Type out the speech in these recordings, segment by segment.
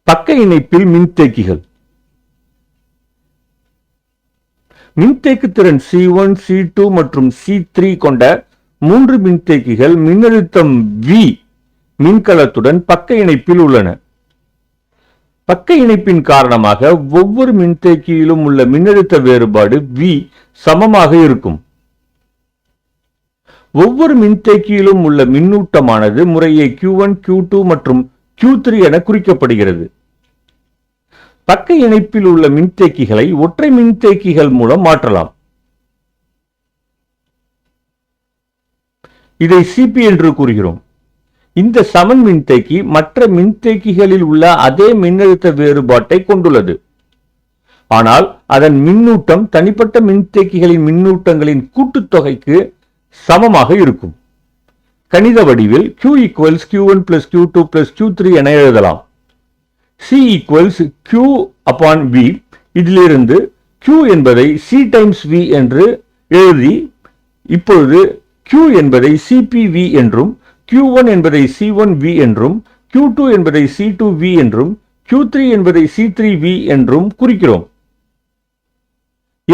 பக்க இணைப்பில் மின்தேக்கிகள். மின்தேக்கு திறன் C1, C2 மற்றும் C3 கொண்ட 3 மின்தேக்கிகள் மின்னழுத்தம் V மின்கலத்துடன் பக்க இணைப்பில் உள்ளன. பக்க இணைப்பின் காரணமாக ஒவ்வொரு மின்தேக்கியிலும் உள்ள மின்னழுத்த வேறுபாடு V சமமாக இருக்கும். ஒவ்வொரு மின்தேக்கியிலும் உள்ள மின்னூட்டமானது முறையே Q1, Q2 மற்றும் Q3 என குறிக்கப்படுகிறது. பக்க இணைப்பில் உள்ள மின்தேக்கிகளை ஒற்றை மின்தேக்கிகள் மூலம் மாற்றலாம். இதை CP என்று கூறுகிறோம். இந்த சமன் மின்தேக்கி மற்ற மின்தேக்கிகளில் உள்ள அதே மின்னழுத்த வேறுபாட்டை கொண்டுள்ளது. ஆனால் அதன் மின்னூட்டம் தனிப்பட்ட மின்தேக்கிகளின் மின்னூட்டங்களின் கூட்டுத்தொகைக்கு சமமாக இருக்கும். கணித வடிவில் Q equals Q1 plus Q2 plus Q3 என எழுதலாம். C equals Q upon V. இதிலிருந்து Q என்பதை C times V என்று எழுதி இப்பொழுது Q என்பதை CPV என்றும் Q1 என்பதை C1V என்றும் Q2 என்பதை C2V என்றும் Q3 என்பதை C3V என்றும் குறிக்கிறோம்.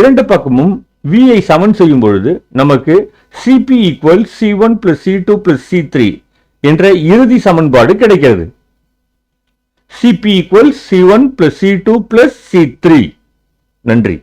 இரண்டு பக்கமும் V ஐ சமன் செய்யும் பொழுது நமக்கு CP equals C1 plus C2 plus C3 என்ற இறுதி சமன்பாடு கிடைக்கிறது. CP equals C1 plus C2 plus C3. நன்றி.